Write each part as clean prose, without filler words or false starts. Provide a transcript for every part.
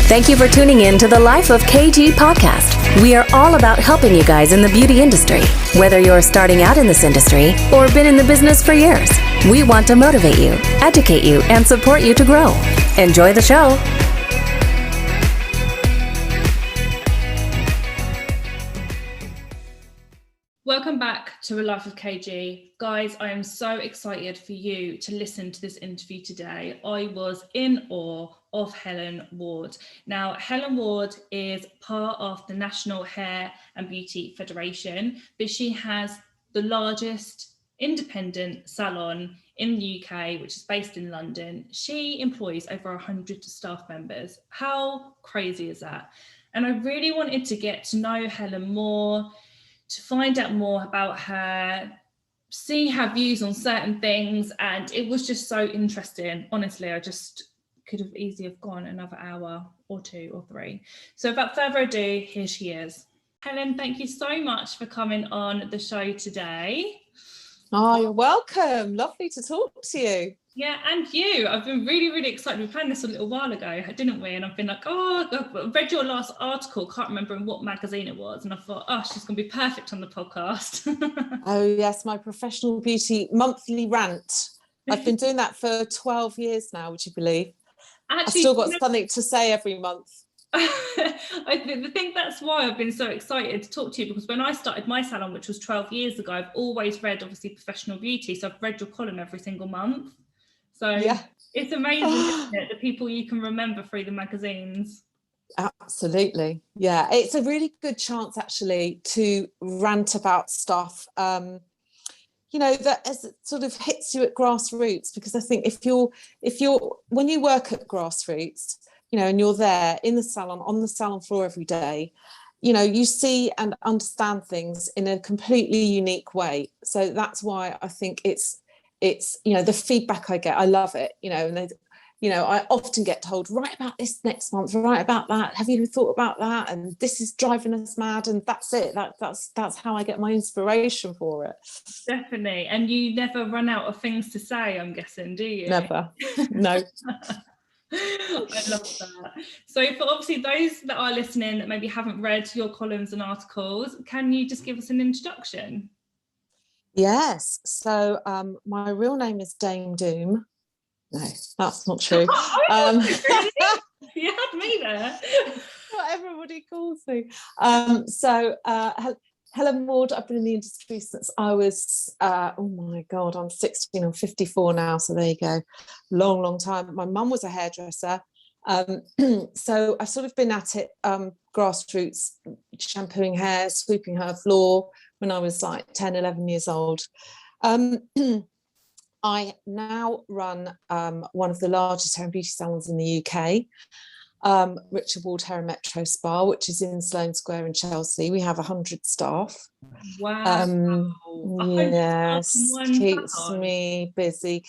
Thank you for tuning in to the Life of KG podcast. We are all about helping you guys in the beauty industry. Whether you're starting out in this industry or been in the business for years, we want to motivate you, educate you, and support you to grow. Enjoy the show. Welcome back to A Life of KG. Guys, I am so excited for you to listen to this interview today. I was in awe of Hellen Ward. Now, Hellen Ward is part of the National Hair and Beauty Federation, but she has the largest independent salon in the UK, which is based in London. She employs over 100 staff members. How crazy is that? And I really wanted to get to know Hellen more, to find out more about her, see her views on certain things, and it was just so interesting. Honestly, I just could have easily have gone another hour or two or three. So without further ado, here she is. Hellen, thank you so much for coming on the show today. Oh, you're welcome. Lovely to talk to you. Yeah, and you. I've been really, really excited. We planned this a little while ago, didn't we? And I've been like, oh, I read your last article. Can't remember in what magazine it was. And I thought, oh, she's going to be perfect on the podcast. Oh, yes, my professional beauty monthly rant. I've been doing that for 12 years now, would you believe? Actually, I've still got something to say every month. I think that's why I've been so excited to talk to you, because when I started my salon, which was 12 years ago, I've always read, obviously, professional beauty. So I've read your column every single month. So yeah. It's amazing, isn't it, the people you can remember through the magazines. Absolutely. Yeah, it's a really good chance actually to rant about stuff, you know, that as it sort of hits you at grassroots, because I think if you're when you work at grassroots, you know, and you're there in the salon, on the salon floor every day, you know, you see and understand things in a completely unique way. So that's why I think it's, you know, the feedback I get, I love it, you know, and you know, I often get told, write about this next month, write about that. Have you thought about that? And this is driving us mad. And that's it. That's how I get my inspiration for it. Definitely. And you never run out of things to say, I'm guessing, do you? Never. No. I love that. So for obviously those that are listening that maybe haven't read your columns and articles, can you just give us an introduction? Yes. So my real name is Dame Doom. No, that's not true. You had me there. What everybody calls me. So Hellen Ward, I've been in the industry since I was, oh my God, I'm 16, I'm 54 now. So there you go. Long time. My mum was a hairdresser. So I've sort of been at it grassroots, shampooing hair, sweeping her floor when I was like 10, 11 years old. I now run one of the largest hair and beauty salons in the UK, Richard Ward Hair and Metro Spa, which is in Sloane Square in Chelsea. We have 100 staff. Wow. Yes, keeps me busy.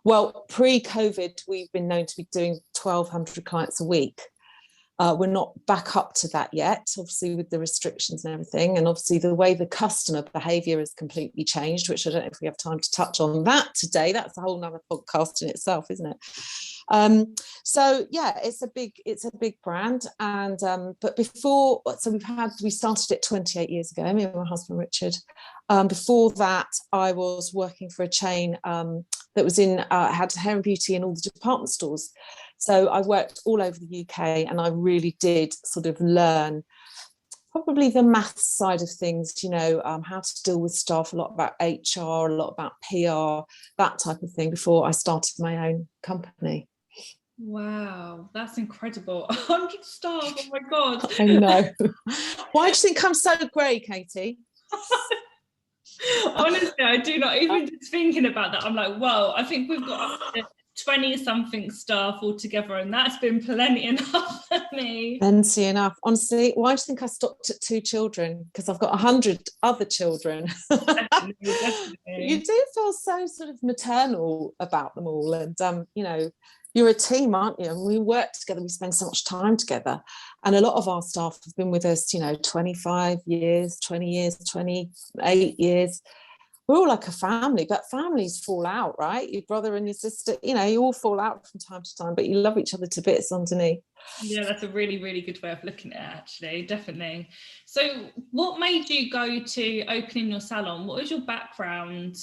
Well, pre-COVID, we've been known to be doing 1,200 clients a week. We're not back up to that yet, obviously, with the restrictions and everything. And obviously the way the customer behaviour has completely changed, which I don't know if we have time to touch on that today. That's a whole nother podcast in itself, isn't it? So yeah, it's a big brand. And but before, so we started it 28 years ago, me and my husband Richard. Before that, I was working for a chain that was had hair and beauty in all the department stores. So I worked all over the UK, and I really did sort of learn probably the maths side of things, you know, how to deal with staff, a lot about HR, a lot about PR, that type of thing, before I started my own company. Wow, that's incredible. 100 staff, oh my God. I know. Why do you think I'm so grey, Katie? Honestly, I do not, even just thinking about that, I'm like, whoa, I think we've got 20-something staff altogether, and that's been plenty enough for me. Plenty enough. Honestly, why do you think I stopped at 2 children? Because I've got 100 other children. Definitely. You do feel so sort of maternal about them all, and you know, you're a team, aren't you? And we work together, we spend so much time together. And a lot of our staff have been with us, you know, 25 years, 20 years, 28 years. we're all like a family, but families fall out, right? Your brother and your sister, you know, you all fall out from time to time, but you love each other to bits underneath. Yeah, that's a really, really good way of looking at it, actually, definitely. So what made you go to opening your salon? What was your background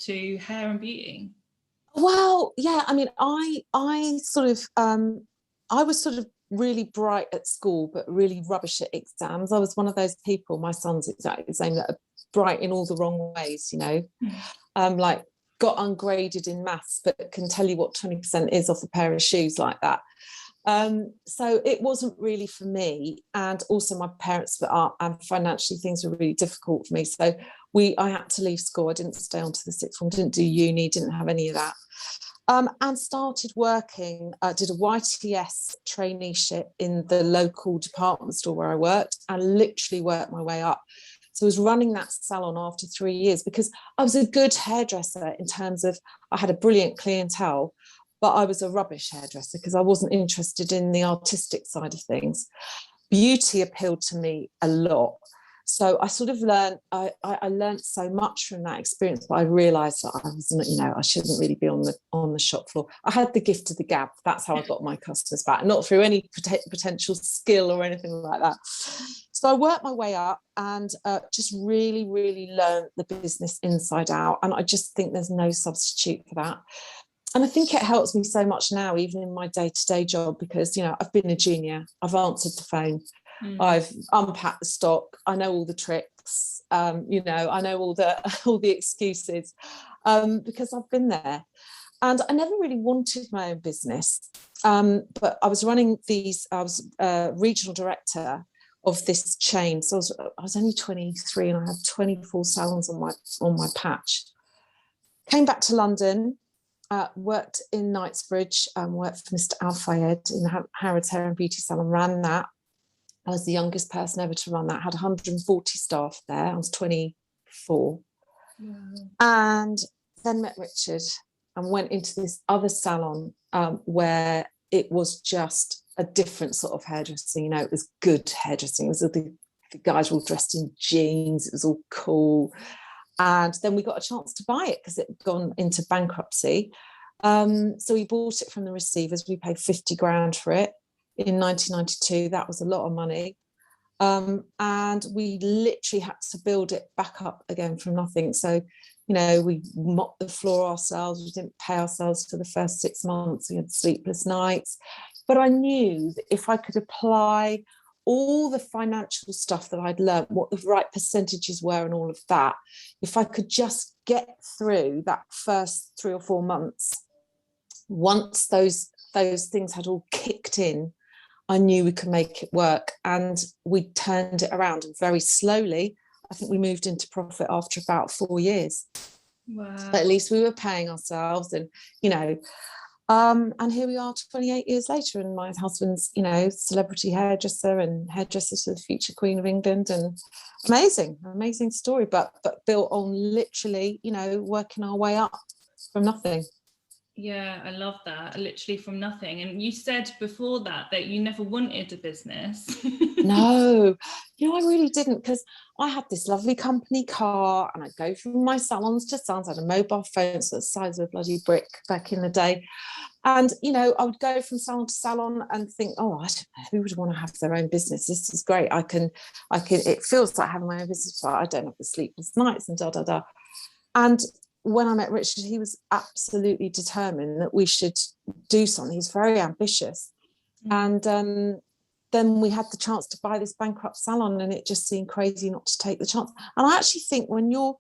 to hair and beauty? Well, yeah, I mean, I sort of I was sort of really bright at school, but really rubbish at exams. I was one of those people, my son's exactly the same, that are bright in all the wrong ways, you know. Like got ungraded in maths, but can tell you what 20% is off a pair of shoes, like that. So it wasn't really for me, and also my parents were and financially things were really difficult for me. So I had to leave school. I didn't stay on to the sixth form, didn't do uni, didn't have any of that. And started working, did a YTS traineeship in the local department store where I worked, and literally worked my way up. So I was running that salon after 3 years because I was a good hairdresser in terms of I had a brilliant clientele, but I was a rubbish hairdresser because I wasn't interested in the artistic side of things. Beauty appealed to me a lot. So I sort of learned, I learned so much from that experience, but I realised that I wasn't, you know, I shouldn't really be on the shop floor. I had the gift of the gab. That's how I got my customers back, not through any potential skill or anything like that. So I worked my way up and just really, really learned the business inside out. And I just think there's no substitute for that. And I think it helps me so much now, even in my day-to-day job, because, you know, I've been a junior, I've answered the phone, I've unpacked the stock, I know all the tricks, you know, I know all the excuses, because I've been there. And I never really wanted my own business, but I was running I was regional director of this chain. So I was only 23 and I had 24 salons on my patch. Came back to London. Worked in Knightsbridge, worked for Mr. Al Fayed in the Harrods Hair and Beauty Salon, ran that. I was the youngest person ever to run that, had 140 staff there. I was 24. Yeah. And then met Richard and went into this other salon where it was just a different sort of hairdressing. You know, it was good hairdressing. It was the guys were all dressed in jeans. It was all cool. And then we got a chance to buy it because it had gone into bankruptcy. So we bought it from the receivers. We paid 50 grand for it in 1992. That was a lot of money. And we literally had to build it back up again from nothing. So, you know, we mopped the floor ourselves. We didn't pay ourselves for the first 6 months. We had sleepless nights. But I knew that if I could apply all the financial stuff that I'd learned, what the right percentages were and all of that, if I could just get through that first 3 or 4 months, once those things had all kicked in, I knew we could make it work. And we turned it around, and very slowly, I think we moved into profit after about 4 years. Wow. But at least we were paying ourselves, and, you know, and here we are 28 years later, and my husband's, you know, celebrity hairdresser and hairdresser to the future Queen of England, and amazing story, but built on literally, you know, working our way up from nothing. Yeah, I love that. Literally from nothing. And you said before that you never wanted a business. No, you know, I really didn't, because I had this lovely company car and I'd go from my salons to salons. I had a mobile phone, so the size of a bloody brick back in the day. And, you know, I would go from salon to salon and think, oh, I don't know, who would want to have their own business? This is great. I can, it feels like having my own business, but I don't have the sleepless nights and da. And when I met Richard, he was absolutely determined that we should do something. He's very ambitious. And then we had the chance to buy this bankrupt salon, and it just seemed crazy not to take the chance. And I actually think when you're,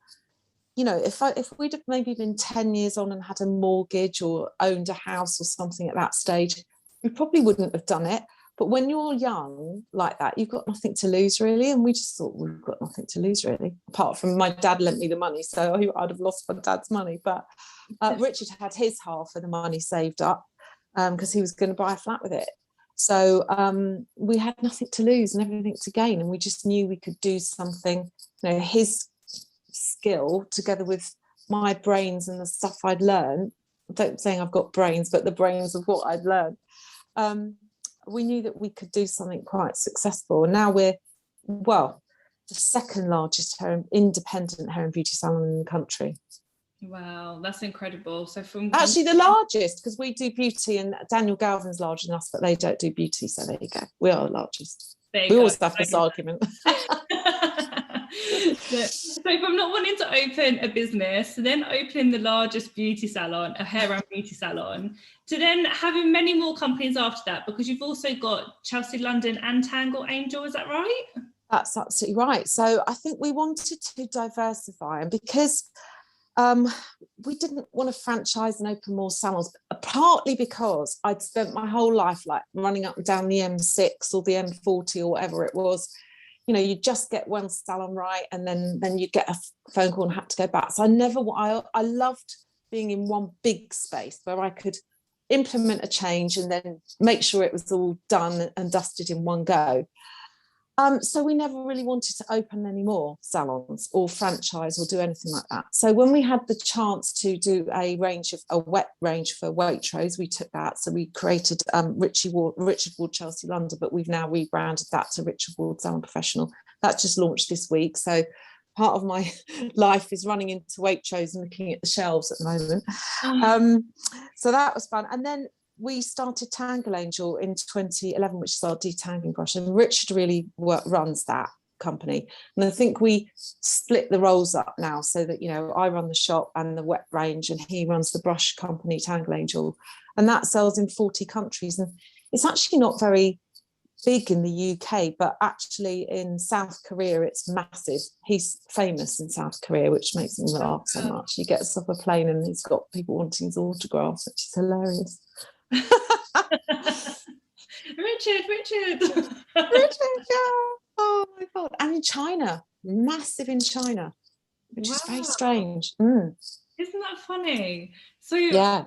you know, if we'd have maybe been 10 years on and had a mortgage or owned a house or something at that stage, we probably wouldn't have done it. But when you're young like that, you've got nothing to lose, really. And we just thought, we've got nothing to lose, really, apart from my dad lent me the money, so I'd have lost my dad's money. But Richard had his half of the money saved up because he was going to buy a flat with it. So we had nothing to lose and everything to gain. And we just knew we could do something, you know, his skill together with my brains and the stuff I'd learned. I don't saying I've got brains, but the brains of what I'd learned. We knew that we could do something quite successful. And now we're, well, the second largest independent hair and beauty salon in the country. Wow, that's incredible. So from actually the largest, because we do beauty, and Daniel Galvin's larger than us, but they don't do beauty, so there you go, we are the largest. We always have this argument. So from not wanting to open a business to then opening the largest beauty salon, a hair and beauty salon, to then having many more companies after that, because you've also got Chelsea London and Tangle Angel, is that right? That's absolutely right. So I think we wanted to diversify, and because we didn't want to franchise and open more salons, partly because I'd spent my whole life like running up and down the M6 or the M40 or whatever it was. You know, you just get one salon right, and then you get a phone call and have to go back. So I loved being in one big space where I could implement a change and then make sure it was all done and dusted in one go. So we never really wanted to open any more salons or franchise or do anything like that. So when we had the chance to do a wet range for Waitrose, we took that. So we created Richard Ward Chelsea London, but we've now rebranded that to Richard Ward Salon Professional. That just launched this week. So part of my life is running into Waitrose and looking at the shelves at the moment. So that was fun. And then we started Tangle Angel in 2011, which is our detangling brush, and Richard really runs that company. And I think we split the roles up now so that, you know, I run the shop and the wet range, and he runs the brush company, Tangle Angel, and that sells in 40 countries. And it's actually not very big in the UK, but actually in South Korea it's massive. He's famous in South Korea, which makes me laugh so much. He gets off a plane and he's got people wanting his autographs, which is hilarious. Richard, yeah. Oh my god. And in China, massive in China, which is very strange. Isn't that funny? So yeah,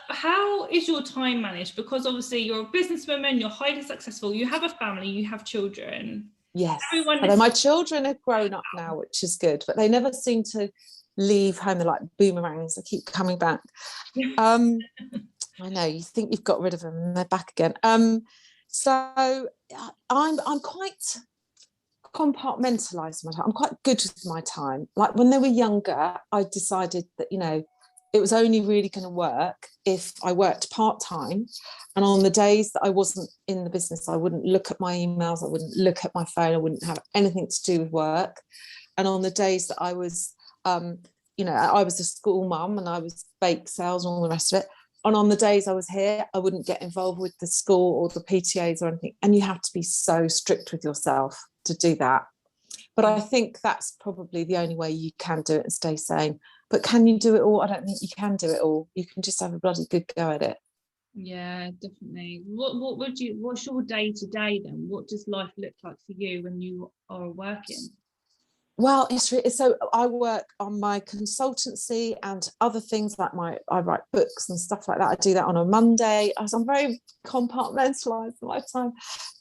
how is your time managed? Because obviously you're a businesswoman, you're highly successful, you have a family, you have children. Yes, although my children are grown up now, which is good, but they never seem to leave home. They're like boomerangs, they keep coming back. I know, you think you've got rid of them and they're back again. So I'm quite compartmentalised my time. I'm quite good with my time. Like when they were younger, I decided that, you know, it was only really going to work if I worked part-time, and on the days that I wasn't in the business, I wouldn't look at my emails, I wouldn't look at my phone, I wouldn't have anything to do with work. And on the days that I was, you know, I was a school mum and I was bake sales and all the rest of it, and on the days I was here, I wouldn't get involved with the school or the PTAs or anything. And you have to be so strict with yourself to do that. But I think that's probably the only way you can do it and stay sane. But can you do it all? I don't think you can do it all. You can just have a bloody good go at it. Yeah, definitely. What's your day to day then? What does life look like for you when you are working? Well, so I work on my consultancy and other things like I write books and stuff like that. I do that on a Monday. I'm very compartmentalised in my time.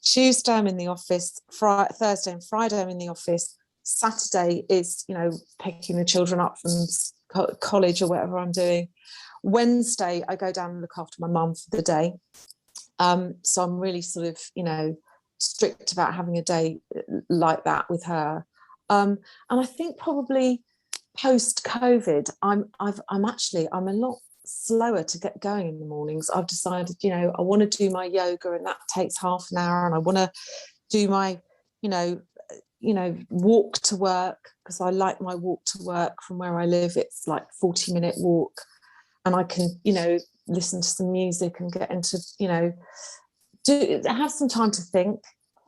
Tuesday I'm in the office. Thursday and Friday I'm in the office. Saturday is, you know, picking the children up from college or whatever I'm doing. Wednesday I go down and look after my mum for the day. So I'm really sort of, you know, strict about having a day like that with her. And I think probably post-COVID, I'm a lot slower to get going in the mornings. I've decided, you know, I want to do my yoga, and that takes half an hour, and I want to do my, you know, walk to work, because I like my walk to work from where I live. It's like 40-minute walk, and I can, you know, listen to some music and get into, you know, have some time to think.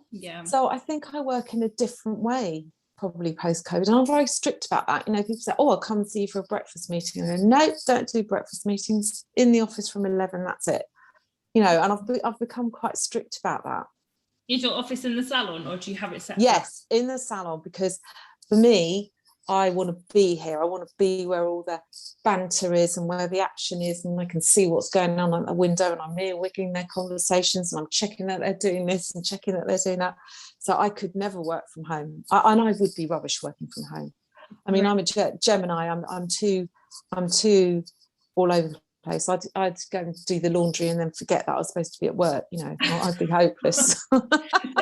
Yeah. So I think I work in a different way probably post-COVID, and I'm very strict about that. You know, people say, oh, I'll come see you for a breakfast meeting, and I go, no, don't do breakfast meetings, in the office from 11, that's it. You know, and I've become quite strict about that. Is your office in the salon, or do you have it separate? Yes, in the salon, because for me, I want to be here. I want to be where all the banter is and where the action is, and I can see what's going on at the window, and I'm earwigging their conversations, and I'm checking that they're doing this and checking that they're doing that. So I could never work from home, and I would be rubbish working from home. I mean, I'm a Gemini. I'm too all over the place. I'd go and do the laundry and then forget that I was supposed to be at work, you know. I'd be hopeless.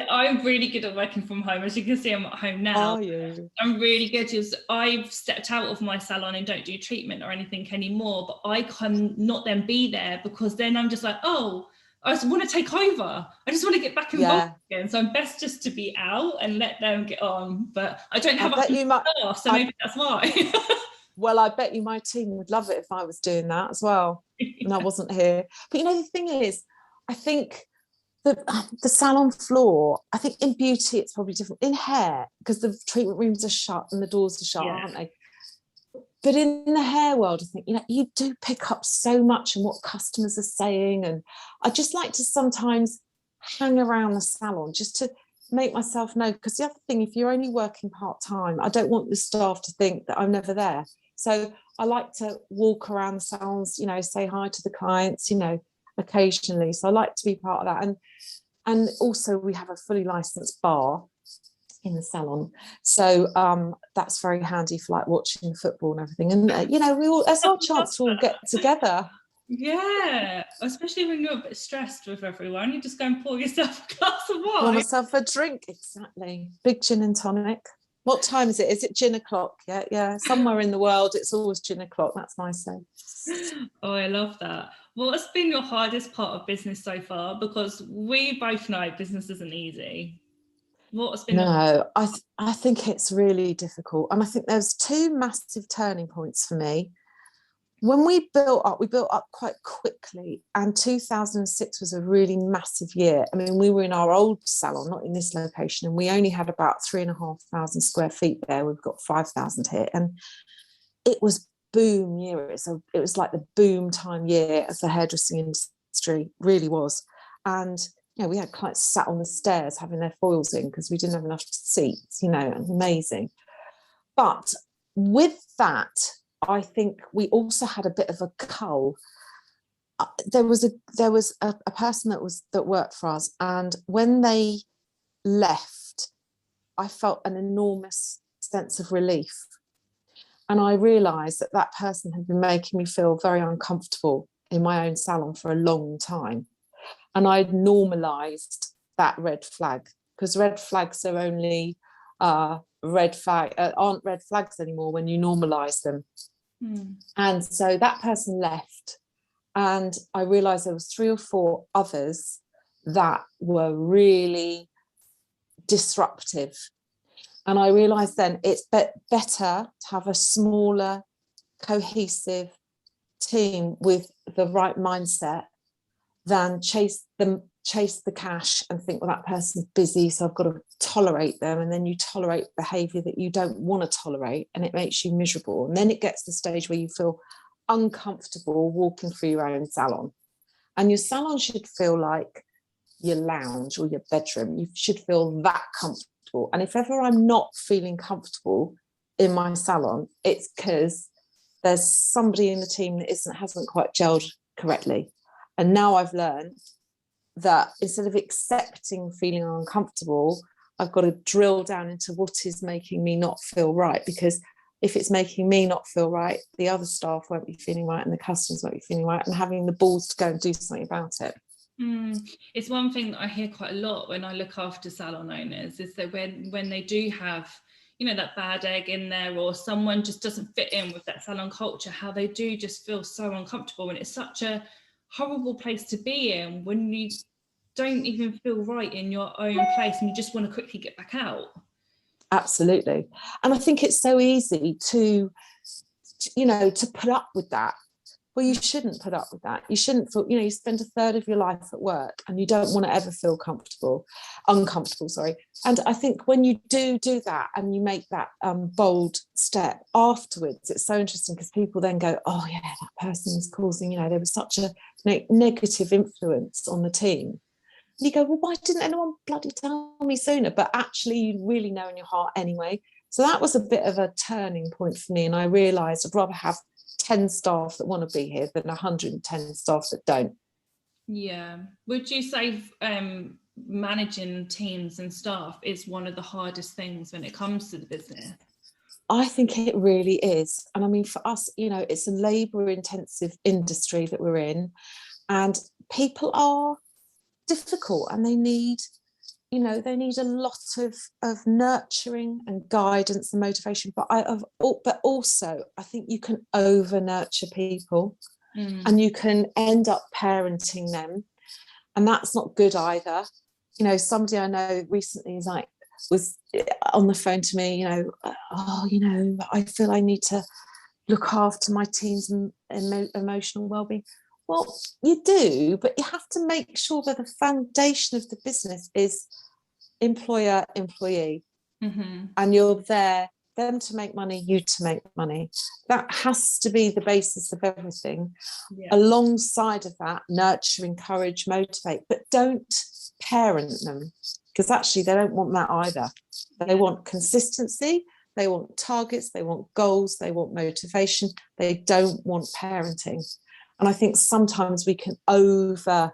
I'm really good at working from home. As you can see, I'm at home now. Are you? I'm really good. I've stepped out of my salon and don't do treatment or anything anymore, but I can not then be there, because then I'm just like, oh, I just want to take over. I just want to get back involved again. So I'm best just to be out and let them get on. But I don't have staff, so maybe that's why. Well, I bet you my team would love it if I was doing that as well, and I wasn't here. But you know, the thing is, I think the salon floor, I think in beauty it's probably different. In hair, because the treatment rooms are shut and the doors are shut, aren't they? But in the hair world, I think, you know, you do pick up so much and what customers are saying. And I just like to sometimes hang around the salon just to make myself know, because the other thing, if you're only working part-time, I don't want the staff to think that I'm never there. So I like to walk around the salons, you know, say hi to the clients, you know, occasionally. So I like to be part of that. And also we have a fully licensed bar in the salon, so that's very handy for like watching football and everything. And you know, that's our chance to all get together. Yeah, especially when you're a bit stressed with everyone, you just go and pour yourself a glass of wine. Pour myself a drink, exactly. Big gin and tonic. What time is it? Is it gin o'clock? Yeah. Somewhere in the world, it's always gin o'clock. That's my say. Oh, I love that. What's been your hardest part of business so far? Because we both know business isn't easy. What's been? No, I think it's really difficult, and I think there's two massive turning points for me. When we built up quite quickly, and 2006 was a really massive year. I mean, we were in our old salon, not in this location, and we only had about 3,500 square feet there. We've got 5,000 here, and it was boom year. It was like the boom time year of the hairdressing industry, really was. And you know, we had clients sat on the stairs having their foils in because we didn't have enough seats, you know, amazing. But with that, I think we also had a bit of a cull. There was a person that worked for us, and when they left, I felt an enormous sense of relief. And I realised that person had been making me feel very uncomfortable in my own salon for a long time. And I'd normalised that red flag, because red flags are only aren't red flags anymore when you normalise them. And so that person left, and I realised there was 3 or 4 others that were really disruptive. And I realised then it's better to have a smaller, cohesive team with the right mindset than chase the cash and think, well, that person's busy, so I've got to tolerate them. And then you tolerate behaviour that you don't want to tolerate, and it makes you miserable. And then it gets to the stage where you feel uncomfortable walking through your own salon. And your salon should feel like your lounge or your bedroom. You should feel that comfortable. And if ever I'm not feeling comfortable in my salon, it's because there's somebody in the team that hasn't quite gelled correctly. And now I've learned that instead of accepting feeling uncomfortable, I've got to drill down into what is making me not feel right. Because if it's making me not feel right, the other staff won't be feeling right and the customers won't be feeling right, and having the balls to go and do something about it. It's one thing that I hear quite a lot when I look after salon owners, is that when they do have, you know, that bad egg in there, or someone just doesn't fit in with that salon culture, how they do just feel so uncomfortable. And it's such a horrible place to be in when you don't even feel right in your own place and you just want to quickly get back out. Absolutely. And I think it's so easy to put up with that. Well, you shouldn't put up with that. You shouldn't feel, you spend a third of your life at work and you don't want to ever feel uncomfortable. And I think when you do that and you make that bold step afterwards, it's so interesting, because people then go, oh yeah, that person is causing, there was such a negative influence on the team. And you go, well, why didn't anyone bloody tell me sooner? But actually, you really know in your heart anyway. So that was a bit of a turning point for me. And I realised I'd rather have 10 staff that want to be here than 110 staff that don't. Yeah. Would you say managing teams and staff is one of the hardest things when it comes to the business? I think it really is. And I mean, for us, you know, it's a labour intensive industry that we're in, and people are difficult, and they need, you know, they need a lot of nurturing and guidance and motivation. But but also I think you can over nurture people, and you can end up parenting them, and that's not good either. You know, somebody I know recently was on the phone to me, you know, oh, you know, I feel I need to look after my team's emotional well-being. Well, you do, but you have to make sure that the foundation of the business is employer-employee, and you're there, them to make money, you to make money. That has to be the basis of everything. Yeah. Alongside of that, nurture, encourage, motivate, but don't parent them, because actually they don't want that either. They want consistency, they want targets, they want goals, they want motivation. They don't want parenting. And I think sometimes we can over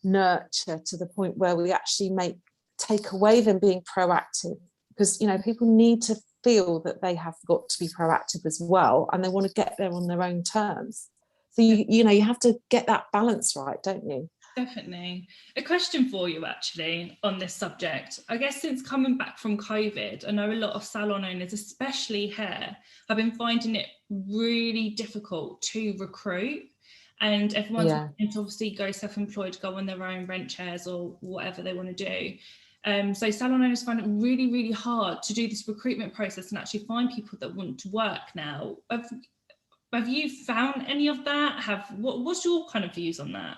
nurture to the point where we actually take away them being proactive, because, you know, people need to feel that they have got to be proactive as well, and they want to get there on their own terms. So you know, you have to get that balance right, don't you? Definitely. A question for you actually on this subject. I guess since coming back from COVID, I know a lot of salon owners, especially hair, have been finding it really difficult to recruit, and everyone's wanting to obviously go self-employed, go on their own, rent chairs or whatever they want to do. So salon owners find it really, really hard to do this recruitment process and actually find people that want to work now. Have you found any of that? What's your kind of views on that?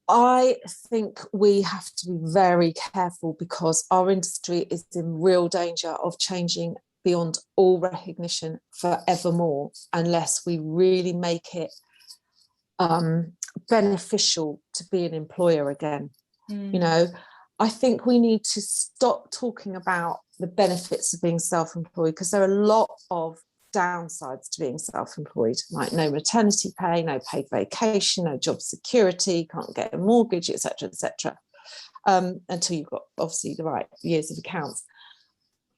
I think we have to be very careful, because our industry is in real danger of changing beyond all recognition forevermore, unless we really make it beneficial to be an employer again. You know, I think we need to stop talking about the benefits of being self-employed, because there are a lot of downsides to being self-employed, like no maternity pay, no paid vacation, no job security, can't get a mortgage, etc., until you've got obviously the right years of accounts.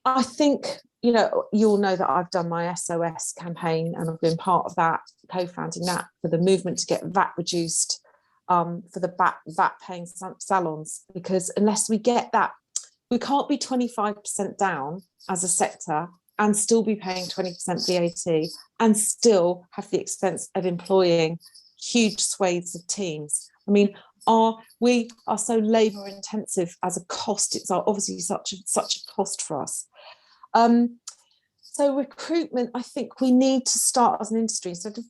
I think, you know, you'll know that I've done my SOS campaign, and I've been part of that, co-founding that, for the movement to get VAT reduced for the VAT paying salons, because unless we get that, we can't be 25% down as a sector and still be paying 20% VAT and still have the expense of employing huge swathes of teams. I mean, we are so labour intensive as a cost. It's obviously such a cost for us. So recruitment, I think we need to start as an industry, instead of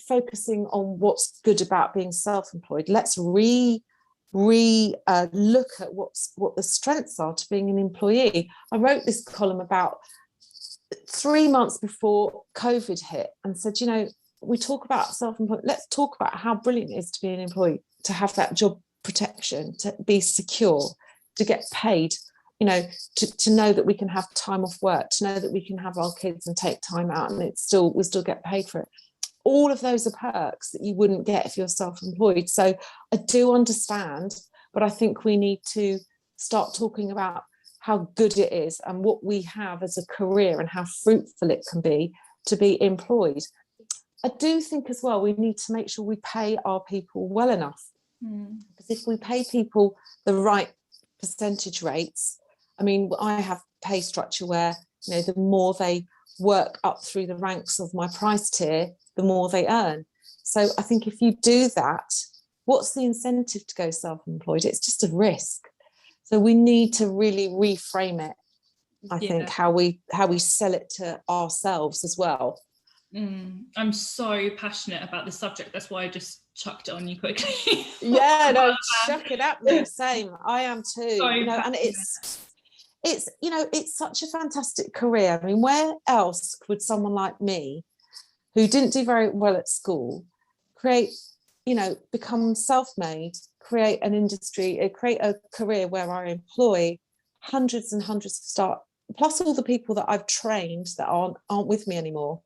focusing on what's good about being self-employed. Let's look at what the strengths are to being an employee. I wrote this column about 3 months before COVID hit, and said, you know, we talk about self-employed, let's talk about how brilliant it is to be an employee, to have that job protection, to be secure, to get paid, you know, to know that we can have time off work, to know that we can have our kids and take time out, and we still get paid for it. All of those are perks that you wouldn't get if you're self-employed. So I do understand, but I think we need to start talking about how good it is and what we have as a career and how fruitful it can be to be employed. I do think as well, we need to make sure we pay our people well enough. Because if we pay people the right percentage rates, I mean, I have pay structure where, you know, the more they work up through the ranks of my price tier, the more they earn. So I think if you do that, what's the incentive to go self-employed? It's just a risk. So we need to really reframe it. I think how we sell it to ourselves as well. I'm so passionate about this subject. That's why I just chucked it on you quickly. Yeah, no, chuck it at me. Same. I am too. So you know, and it's you know, it's such a fantastic career. I mean, where else would someone like me, who didn't do very well at school, create, you know, become self-made, create an industry, create a career where I employ hundreds and hundreds of staff, plus all the people that I've trained that aren't with me anymore.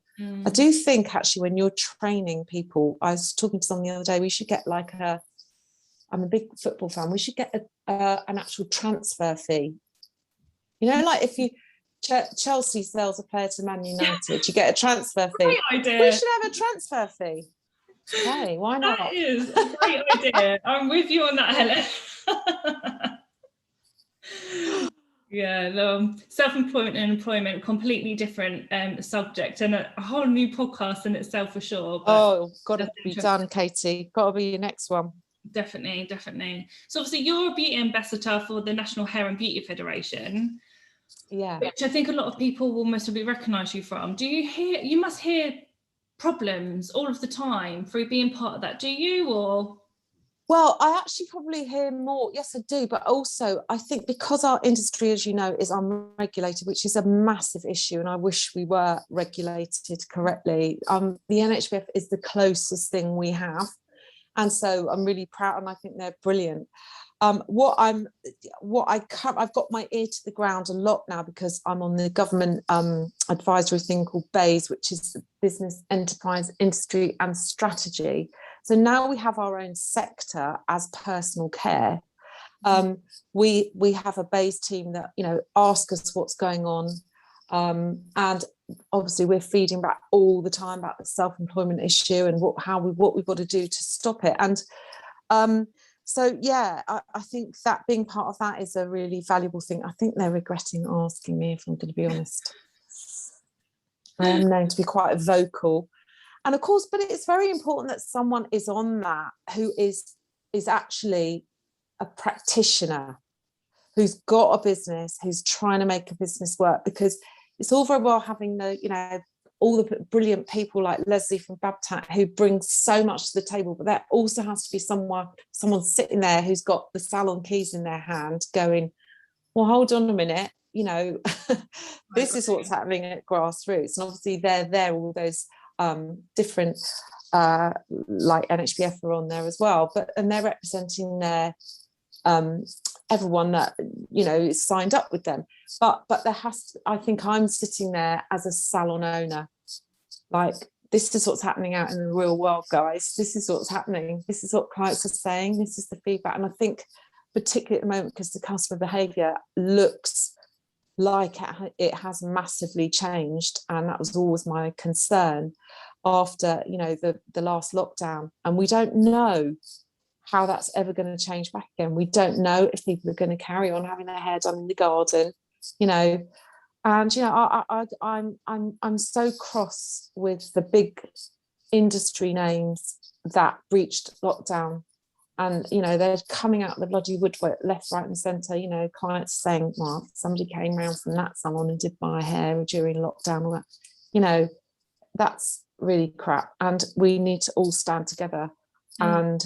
I do think actually when you're training people, I was talking to someone the other day, we should get like I'm a big football fan, we should get an actual transfer fee. You know, like if Chelsea sells a player to Man United. You get a transfer fee. Great idea. We should have a transfer fee. Okay, why not? That is a great idea. I'm with you on that, Helen. Yeah, self-employment and employment, completely different subject, and a whole new podcast in itself for sure. But got to be done, Katie. Got to be your next one. Definitely. So obviously you're a beauty ambassador for the National Hair and Beauty Federation. Yeah. Which I think a lot of people will most probably recognise you from. You must hear problems all of the time through being part of that, do you? Or well, I actually probably hear more. Yes, I do. But also, I think because our industry, as you know, is unregulated, which is a massive issue, and I wish we were regulated correctly. The NHBF is the closest thing we have, and so I'm really proud, and I think they're brilliant. I've got my ear to the ground a lot now because I'm on the government advisory thing called BEIS, which is the Business, Enterprise, Industry and Strategy. So now we have our own sector as personal care. We have a BEIS team that, you know, ask us what's going on. And obviously we're feeding back all the time about the self-employment issue and what we've got to do to stop it. And so, yeah, I think that being part of that is a really valuable thing. I think they're regretting asking me, if I'm going to be honest. I am known to be quite vocal. And of course, but it's very important that someone is on that who is actually a practitioner, who's got a business, who's trying to make a business work, because it's all very well having all the brilliant people like Leslie from Babtat who brings so much to the table, but there also has to be someone sitting there who's got the salon keys in their hand going, well, hold on a minute, you know, this is what's happening at grassroots. And obviously they're there, all those different like NHBF are on there as well, and they're representing their everyone that, you know, is signed up with them, but I think I'm sitting there as a salon owner, like, this is what's happening out in the real world, guys. This is what's happening. This is what clients are saying. This is the feedback. And I think particularly at the moment, because the customer behaviour looks like it has massively changed, and that was always my concern after, you know, the last lockdown, and we don't know how that's ever going to change back again. We don't know if people are going to carry on having their hair done in the garden, you know. And, you know, I'm so cross with the big industry names that breached lockdown, and, you know, they're coming out the bloody woodwork left, right and centre. You know, clients saying, well, somebody came round from that salon and did my hair during lockdown, all that. You know, that's really crap, and we need to all stand together. And,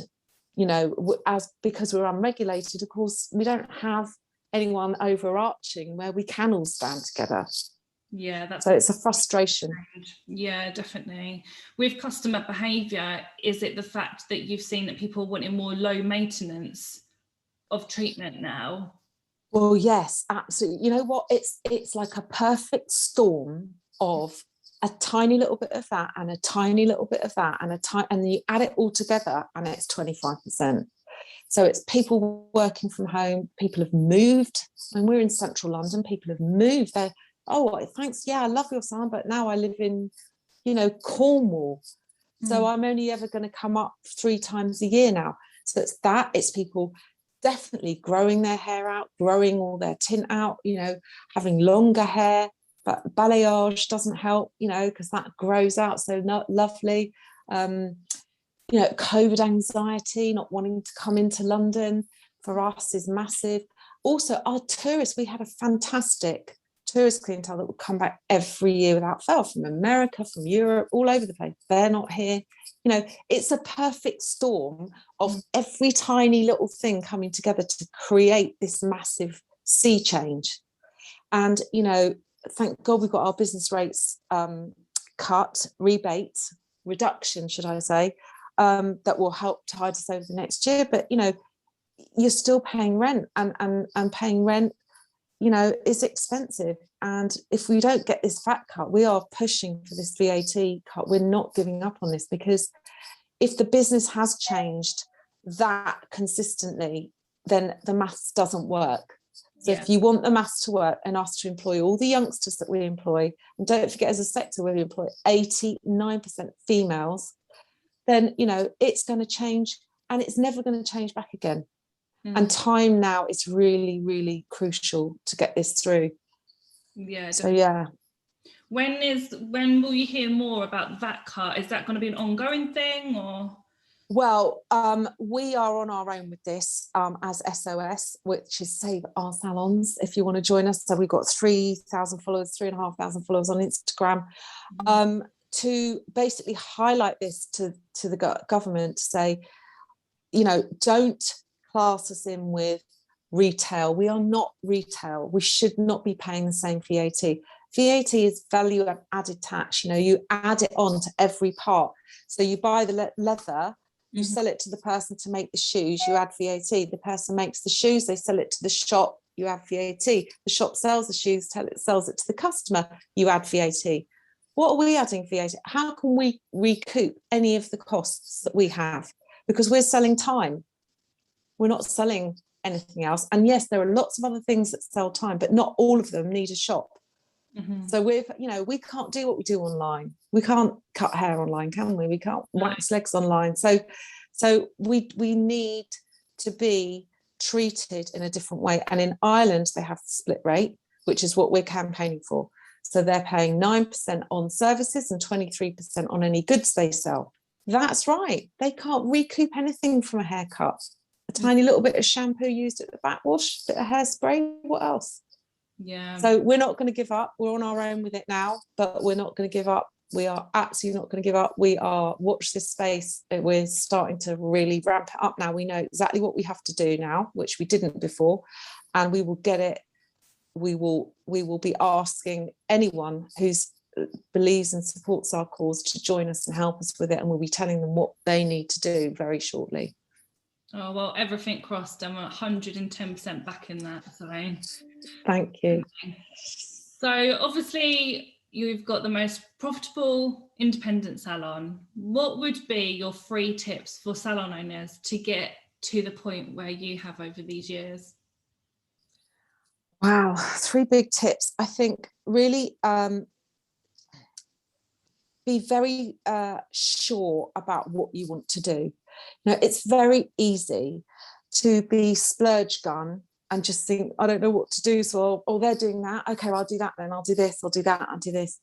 you know, because we're unregulated, of course, we don't have anyone overarching where we can all stand together. Yeah, so it's a frustration. Yeah, definitely. With customer behaviour, is it the fact that you've seen that people are wanting more low maintenance of treatment now? Well, yes, absolutely. You know what? It's like a perfect storm of a tiny little bit of that and a tiny little bit of that and you add it all together and it's 25%. So it's people working from home, people have moved, and we're in central London, people have moved. They're, oh, thanks, yeah, I love your salon, but now I live in, you know, Cornwall. So I'm only ever going to come up 3 times a year now. So it's people definitely growing their hair out, growing all their tint out, you know, having longer hair, but balayage doesn't help, you know, because that grows out so not lovely. You know, COVID anxiety, not wanting to come into London for us is massive. Also, our tourists, we had a fantastic tourist clientele that would come back every year without fail, from America, from Europe, all over the place. They're not here. You know, it's a perfect storm of every tiny little thing coming together to create this massive sea change. And, you know, thank God we've got our business rates reduction, should I say, that will help tide us over the next year. But, you know, you're still paying rent, and paying rent, you know, is expensive. And if we don't get this VAT cut, we are pushing for this VAT cut. We're not giving up on this, because if the business has changed that consistently, then the maths doesn't work. So if you want the maths to work and us to employ all the youngsters that we employ, and don't forget as a sector we employ 89% females, then, you know, it's going to change, and it's never going to change back again. And time now is really, really crucial to get this through. Yeah. So yeah. When will you hear more about that cut? Is that going to be an ongoing thing, or? Well, we are on our own with this as SOS, which is Save Our Salons, if you want to join us. So we've got 3,000 followers, 3,500 followers on Instagram, to basically highlight this to the government, to say, you know, don't class us in with retail. We are not retail. We should not be paying the same VAT. VAT is value added tax. You know, you add it on to every part. So you buy the leather, you sell it to the person to make the shoes, you add VAT. The person makes the shoes, they sell it to the shop, you add VAT. The shop sells the shoes, sells it to the customer, you add VAT. What are we adding VAT? How can we recoup any of the costs that we have? Because we're selling time. We're not selling anything else. And yes, there are lots of other things that sell time, but not all of them need a shop. So we can't do what we do online. We can't cut hair online, can we? We can't wax legs online. So we need to be treated in a different way. And in Ireland, they have the split rate, which is what we're campaigning for. So they're paying 9% on services and 23% on any goods they sell. That's right. They can't recoup anything from a haircut. A tiny little bit of shampoo used at the backwash, a bit of hairspray, what else? Yeah. So we're not going to give up. We're on our own with it now, but we're not going to give up. We are absolutely not going to give up. We are, watch this space. We're starting to really ramp it up now. We know exactly what we have to do now, which we didn't before, and we will get it. We will be asking anyone who's believes and supports our cause to join us and help us with it, and we'll be telling them what they need to do very shortly. Oh, well, everything crossed. I'm 110% back in that, Salon. Thank you. So obviously you've got the most profitable independent salon. What would be your 3 tips for salon owners to get to the point where you have over these years? Wow, 3 big tips. I think really be very sure about what you want to do. You know, it's very easy to be splurge gun and just think, I don't know what to do, so they're doing that, okay, I'll do that then, I'll do this, I'll do that, I'll do this,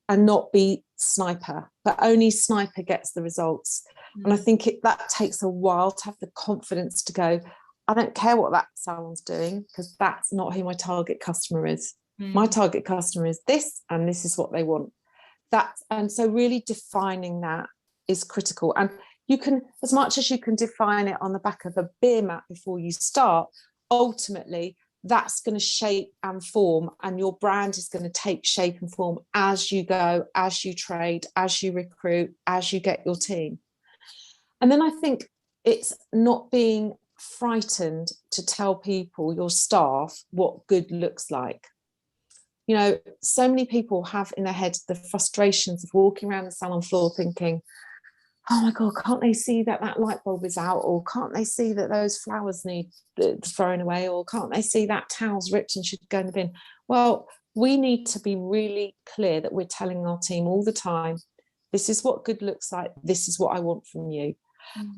and not be sniper. But only sniper gets the results. And I think that takes a while to have the confidence to go, I don't care what that salon's doing, because that's not who my target customer is. My target customer is this, and this is what they want. And so really defining that is critical. And you can, as much as you can define it on the back of a beer mat before you start, ultimately that's going to shape and form, and your brand is going to take shape and form as you go, as you trade, as you recruit, as you get your team. And then I think it's not being frightened to tell people, your staff, what good looks like. You know, so many people have in their head the frustrations of walking around the salon floor thinking, oh my God, can't they see that light bulb is out? Or can't they see that those flowers need thrown away? Or can't they see that towel's ripped and should go in the bin? Well, we need to be really clear that we're telling our team all the time, this is what good looks like, this is what I want from you.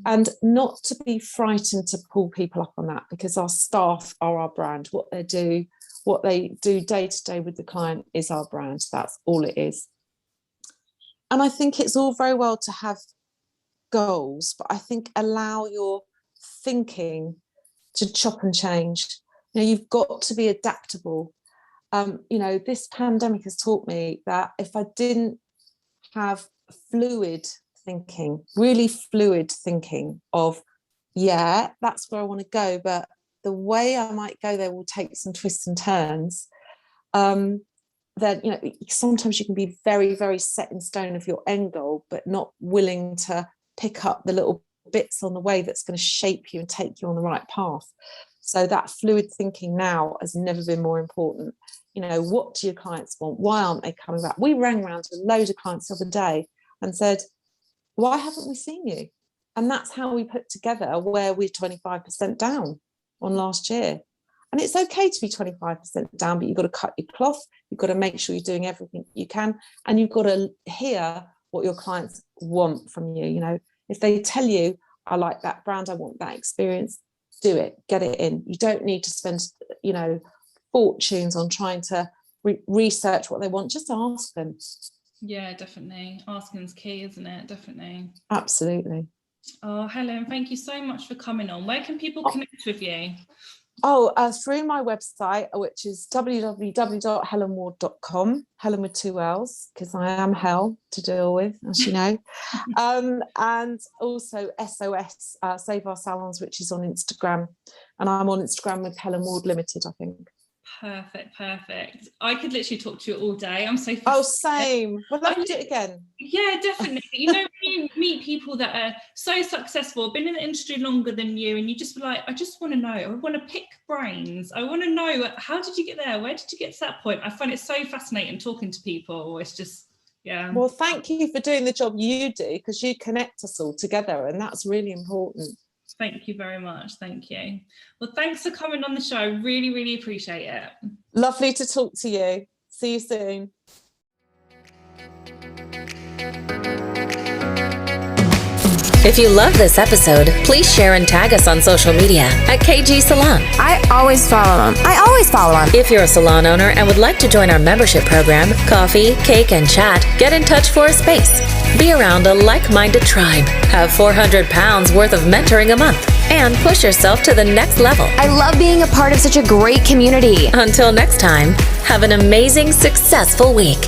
And not to be frightened to pull people up on that, because our staff are our brand. What they do day to day with the client is our brand. That's all it is. And I think it's all very well to have goals, but I think allow your thinking to chop and change. You know, you've got to be adaptable. You know, this pandemic has taught me that if I didn't have fluid thinking, really fluid thinking of, yeah, that's where I want to go, but the way I might go there will take some twists and turns, then, you know, sometimes you can be very, very set in stone of your end goal, but not willing to pick up the little bits on the way that's going to shape you and take you on the right path. So that fluid thinking now has never been more important. You know, what do your clients want? Why aren't they coming back? We rang around to loads of clients the other day and said, why haven't we seen you? And that's how we put together where we're 25% down on last year. And it's okay to be 25% down, but you've got to cut your cloth. You've got to make sure you're doing everything you can. And you've got to hear what your clients want from you. You know, if they tell you, I like that brand, I want that experience, do it, get it in. You don't need to spend, you know, fortunes on trying to research what they want. Just ask them. Yeah, definitely. Asking's key, isn't it? Definitely. Absolutely. Oh, Helen, thank you so much for coming on. Where can people connect with you? Through my website, which is www.hellenward.com, Helen with 2 L's, because I am hell to deal with, as you know. And also SOS, Save Our Salons, which is on Instagram. And I'm on Instagram with Helen Ward Limited, I think. Perfect. I could literally talk to you all day. I'm so fascinated. Oh, same. We'll love to do it again. Yeah, definitely. You know, when you meet people that are so successful, been in the industry longer than you, and you just be like, I just want to know. I want to pick brains. I want to know, how did you get there? Where did you get to that point? I find it so fascinating talking to people. It's just, yeah. Well, thank you for doing the job you do, because you connect us all together, and that's really important. Thank you very much. Thank you. Well, thanks for coming on the show. Really, really appreciate it. Lovely to talk to you. See you soon. If you love this episode, please share and tag us on social media at KG Salon. I always follow them. If you're a salon owner and would like to join our membership program, coffee, cake, and chat, get in touch for a space. Be around a like-minded tribe. Have 400 pounds worth of mentoring a month. And push yourself to the next level. I love being a part of such a great community. Until next time, have an amazing, successful week.